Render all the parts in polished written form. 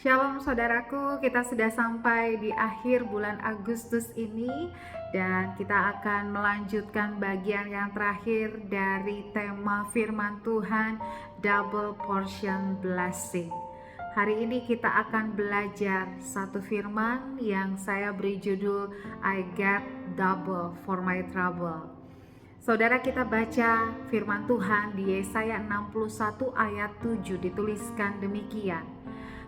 Shalom saudaraku, kita sudah sampai di akhir bulan Agustus ini dan kita akan melanjutkan bagian yang terakhir dari tema firman Tuhan, Double Portion Blessing. Hari ini kita akan belajar satu firman yang saya beri judul I Get Double for My Trouble. Saudara, kita baca firman Tuhan di Yesaya 61 ayat 7, dituliskan demikian.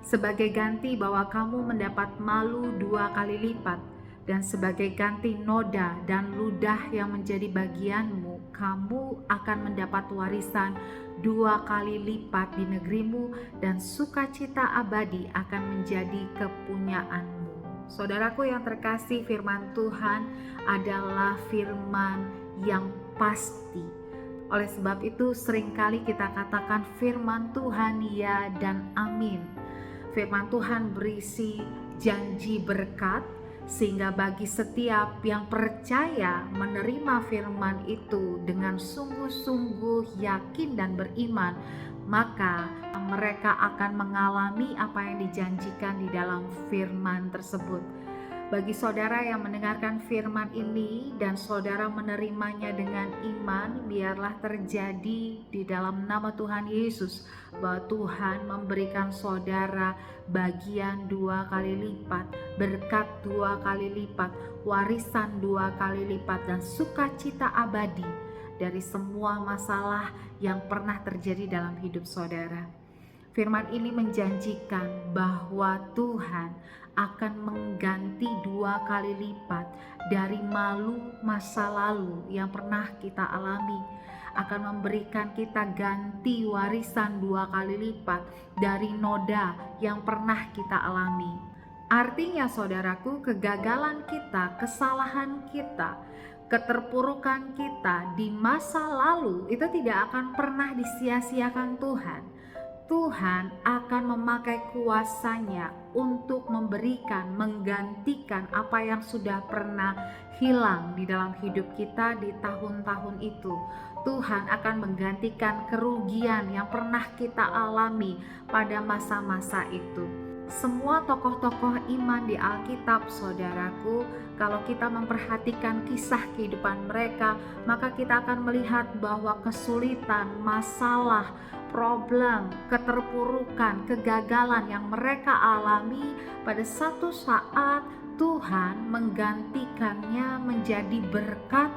Sebagai ganti bahwa kamu mendapat malu 2 kali lipat, dan sebagai ganti noda dan ludah yang menjadi bagianmu, kamu akan mendapat warisan 2 kali lipat di negerimu, dan sukacita abadi akan menjadi kepunyaanmu. Saudaraku yang terkasih, firman Tuhan adalah firman yang pasti. Oleh sebab itu seringkali kita katakan firman Tuhan ya dan amin. Firman Tuhan berisi janji berkat, sehingga bagi setiap yang percaya menerima firman itu dengan sungguh-sungguh yakin dan beriman, maka mereka akan mengalami apa yang dijanjikan di dalam firman tersebut. Bagi saudara yang mendengarkan firman ini dan saudara menerimanya dengan iman, biarlah terjadi di dalam nama Tuhan Yesus bahwa Tuhan memberikan saudara bagian 2 kali lipat, berkat 2 kali lipat, warisan 2 kali lipat, dan sukacita abadi dari semua masalah yang pernah terjadi dalam hidup saudara. Firman ini menjanjikan bahwa Tuhan akan mengganti 2 kali lipat dari malu masa lalu yang pernah kita alami, akan memberikan kita ganti warisan 2 kali lipat dari noda yang pernah kita alami. Artinya saudaraku, kegagalan kita, kesalahan kita, keterpurukan kita di masa lalu itu tidak akan pernah disia-siakan Tuhan. Tuhan akan memakai kuasa-Nya untuk memberikan, menggantikan apa yang sudah pernah hilang di dalam hidup kita di tahun-tahun itu. Tuhan akan menggantikan kerugian yang pernah kita alami pada masa-masa itu. Semua tokoh-tokoh iman di Alkitab, saudaraku, kalau kita memperhatikan kisah kehidupan mereka, maka kita akan melihat bahwa kesulitan, masalah, problem, keterpurukan, kegagalan yang mereka alami, pada satu saat Tuhan menggantikannya menjadi berkat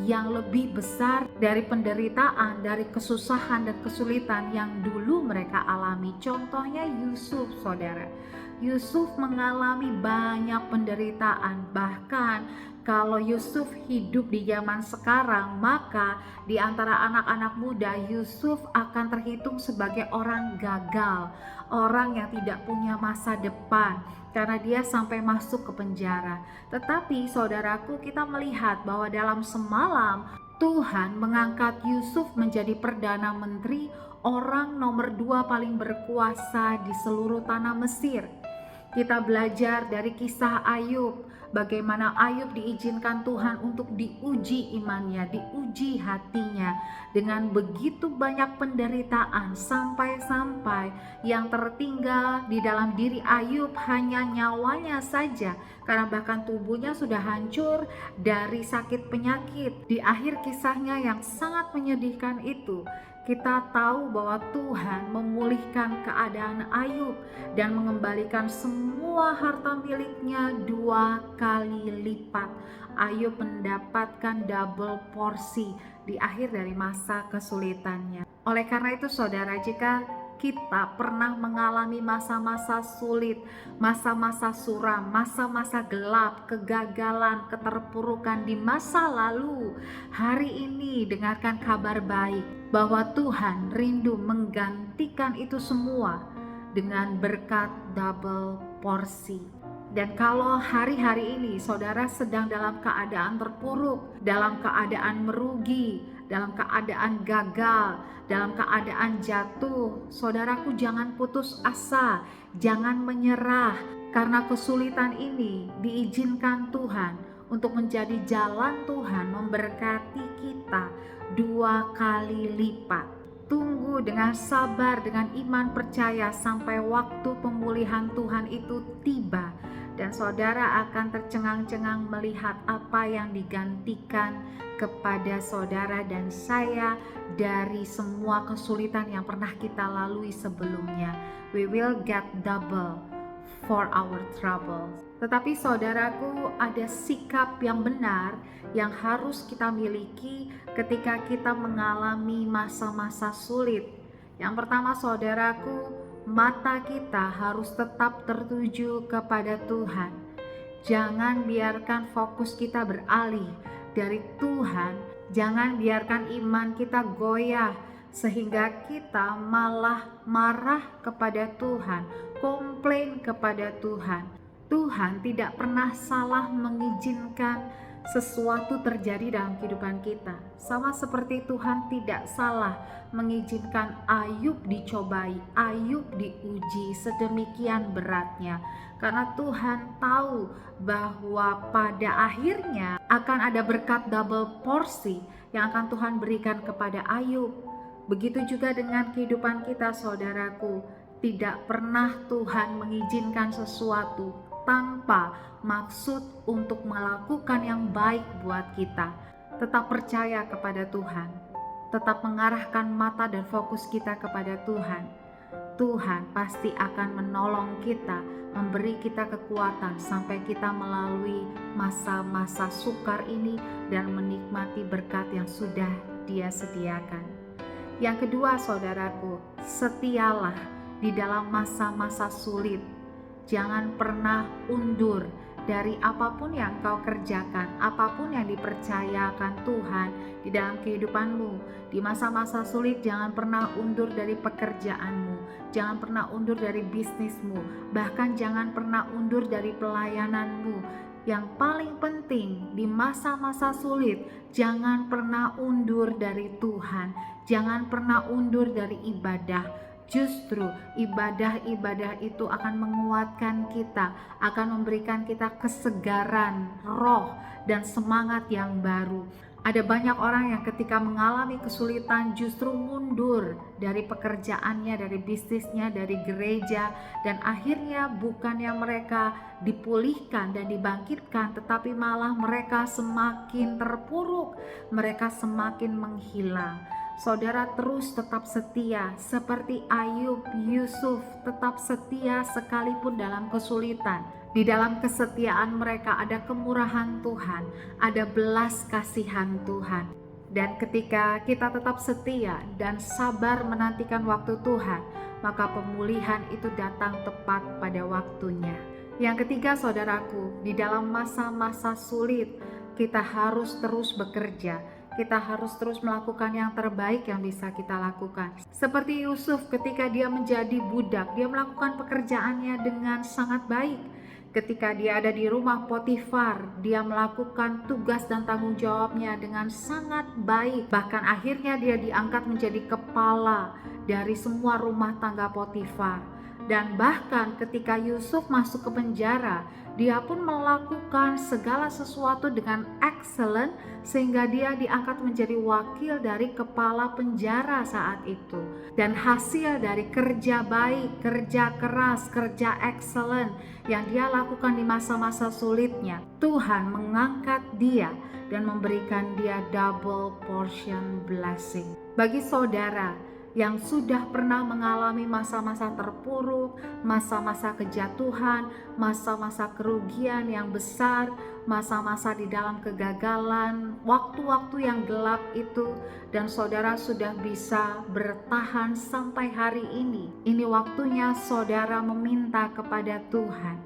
yang lebih besar dari penderitaan, dari kesusahan dan kesulitan yang dulu mereka alami. Contohnya Yusuf, saudara. Yusuf mengalami banyak penderitaan, bahkan kalau Yusuf hidup di zaman sekarang, maka di antara anak-anak muda Yusuf akan terhitung sebagai orang gagal, orang yang tidak punya masa depan, karena dia sampai masuk ke penjara. Tetapi saudaraku, kita melihat bahwa dalam semalam Tuhan mengangkat Yusuf menjadi Perdana Menteri, orang nomor 2 paling berkuasa di seluruh tanah Mesir. Kita belajar dari kisah Ayub, bagaimana Ayub diizinkan Tuhan untuk diuji imannya, diuji hatinya dengan begitu banyak penderitaan, sampai-sampai yang tertinggal di dalam diri Ayub hanya nyawanya saja, karena bahkan tubuhnya sudah hancur dari sakit penyakit. Di akhir kisahnya yang sangat menyedihkan itu, kita tahu bahwa Tuhan memulihkan keadaan Ayub dan mengembalikan semua harta miliknya 2 kali lipat. Ayub mendapatkan double porsi di akhir dari masa kesulitannya. Oleh karena itu saudara, jika kita pernah mengalami masa-masa sulit, masa-masa suram, masa-masa gelap, kegagalan, keterpurukan di masa lalu, hari ini dengarkan kabar baik bahwa Tuhan rindu menggantikan itu semua dengan berkat double porsi. Dan kalau hari-hari ini saudara sedang dalam keadaan terpuruk, dalam keadaan merugi, dalam keadaan gagal, dalam keadaan jatuh, saudaraku, jangan putus asa, jangan menyerah, karena kesulitan ini diizinkan Tuhan untuk menjadi jalan Tuhan memberkati kita 2 kali lipat. Tunggu dengan sabar, dengan iman percaya sampai waktu pemulihan Tuhan itu tiba. Dan saudara akan tercengang-cengang melihat apa yang digantikan kepada saudara dan saya dari semua kesulitan yang pernah kita lalui sebelumnya. We will get double for our trouble. Tetapi saudaraku, ada sikap yang benar yang harus kita miliki ketika kita mengalami masa-masa sulit. Yang pertama saudaraku, mata kita harus tetap tertuju kepada Tuhan. Jangan biarkan fokus kita beralih dari Tuhan. Jangan biarkan iman kita goyah sehingga kita malah marah kepada Tuhan, komplain kepada Tuhan. Tuhan tidak pernah salah mengizinkan sesuatu terjadi dalam kehidupan kita. Sama seperti Tuhan tidak salah mengizinkan Ayub dicobai, Ayub diuji sedemikian beratnya. Karena Tuhan tahu bahwa pada akhirnya akan ada berkat double porsi yang akan Tuhan berikan kepada Ayub. Begitu juga dengan kehidupan kita saudaraku. Tidak pernah Tuhan mengizinkan sesuatu tanpa maksud untuk melakukan yang baik buat kita. Tetap percaya kepada Tuhan. Tetap mengarahkan mata dan fokus kita kepada Tuhan. Tuhan pasti akan menolong kita, memberi kita kekuatan sampai kita melalui masa-masa sukar ini dan menikmati berkat yang sudah Dia sediakan. Yang kedua saudaraku, setialah di dalam masa-masa sulit. Jangan pernah undur dari apapun yang kau kerjakan, apapun yang dipercayakan Tuhan di dalam kehidupanmu. Di masa-masa sulit jangan pernah undur dari pekerjaanmu, jangan pernah undur dari bisnismu, bahkan jangan pernah undur dari pelayananmu. Yang paling penting di masa-masa sulit, jangan pernah undur dari Tuhan, jangan pernah undur dari ibadah. Justru ibadah-ibadah itu akan menguatkan kita, akan memberikan kita kesegaran roh dan semangat yang baru. Ada banyak orang yang ketika mengalami kesulitan justru mundur dari pekerjaannya, dari bisnisnya, dari gereja, dan akhirnya bukannya mereka dipulihkan dan dibangkitkan, tetapi malah mereka semakin terpuruk, mereka semakin menghilang. Saudara terus tetap setia seperti Ayub, Yusuf tetap setia sekalipun dalam kesulitan. Di dalam kesetiaan mereka ada kemurahan Tuhan, ada belas kasihan Tuhan. Dan ketika kita tetap setia dan sabar menantikan waktu Tuhan, maka pemulihan itu datang tepat pada waktunya. Yang ketiga saudaraku, di dalam masa-masa sulit kita harus terus bekerja. Kita harus terus melakukan yang terbaik yang bisa kita lakukan. Seperti Yusuf ketika dia menjadi budak, dia melakukan pekerjaannya dengan sangat baik. Ketika dia ada di rumah Potifar, dia melakukan tugas dan tanggung jawabnya dengan sangat baik. Bahkan akhirnya dia diangkat menjadi kepala dari semua rumah tangga Potifar. Dan bahkan ketika Yusuf masuk ke penjara, dia pun melakukan segala sesuatu dengan excellent sehingga dia diangkat menjadi wakil dari kepala penjara saat itu. Dan hasil dari kerja baik, kerja keras, kerja excellent yang dia lakukan di masa-masa sulitnya, Tuhan mengangkat dia dan memberikan dia double portion blessing. Bagi saudara yang sudah pernah mengalami masa-masa terpuruk, masa-masa kejatuhan, masa-masa kerugian yang besar, masa-masa di dalam kegagalan, waktu-waktu yang gelap itu, dan saudara sudah bisa bertahan sampai hari ini. Ini waktunya saudara meminta kepada Tuhan,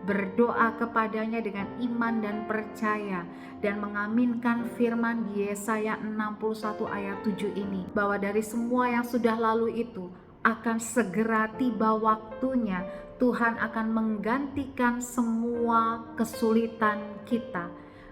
berdoa kepadanya dengan iman dan percaya, dan mengaminkan firman di Yesaya 61 ayat 7 ini, bahwa dari semua yang sudah lalu itu akan segera tiba waktunya. Tuhan akan menggantikan semua kesulitan kita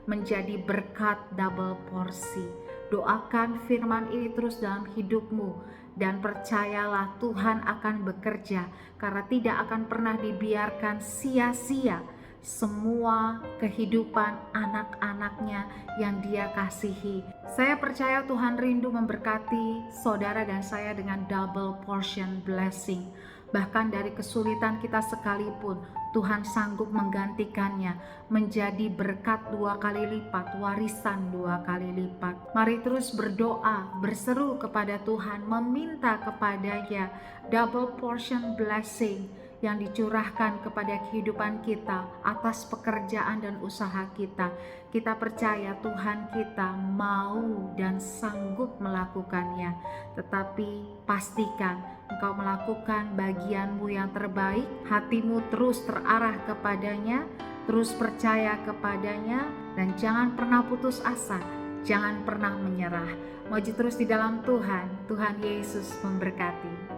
menjadi berkat double porsi. Doakan firman ini terus dalam hidupmu dan percayalah Tuhan akan bekerja, karena tidak akan pernah dibiarkan sia-sia semua kehidupan anak-anaknya yang Dia kasihi. Saya percaya Tuhan rindu memberkati saudara dan saya dengan double portion blessing. Bahkan dari kesulitan kita sekalipun, Tuhan sanggup menggantikannya menjadi berkat 2 kali lipat, warisan 2 kali lipat. Mari terus berdoa, berseru kepada Tuhan, meminta kepadanya double portion blessing yang dicurahkan kepada kehidupan kita atas pekerjaan dan usaha kita. Kita percaya Tuhan kita mau dan sanggup melakukannya. Tetapi pastikan engkau melakukan bagianmu yang terbaik, hatimu terus terarah kepadanya, terus percaya kepadanya, dan jangan pernah putus asa, jangan pernah menyerah. Maju terus di dalam Tuhan. Tuhan Yesus memberkati.